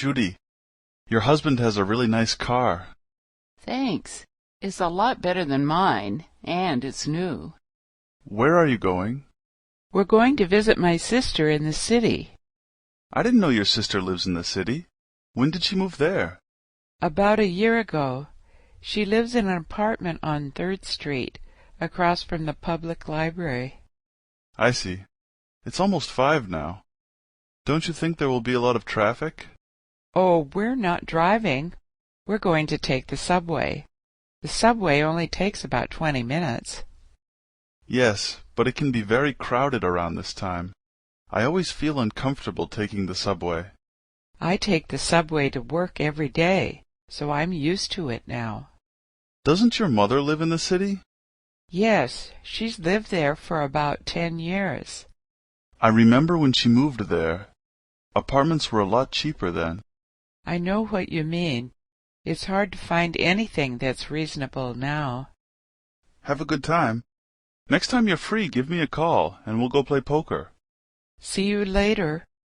Judy, your husband has a really nice car. Thanks. It's a lot better than mine, and it's new. Where are you going? We're going to visit my sister in the city. I didn't know your sister lives in the city. When did she move there? About a year ago. She lives in an apartment on 3rd Street, across from the public library. I see. It's almost 5 now. Don't you think there will be a lot of traffic? Oh, we're not driving. We're going to take the subway. The subway only takes about 20 minutes. Yes, but it can be very crowded around this time. I always feel uncomfortable taking the subway. I take the subway to work every day, so I'm used to it now. Doesn't your mother live in the city? Yes, she's lived there for about 10 years. I remember when she moved there. Apartments were a lot cheaper then. I know what you mean. It's hard to find anything that's reasonable now. Have a good time. Next time you're free, give me a call, and we'll go play poker. See you later.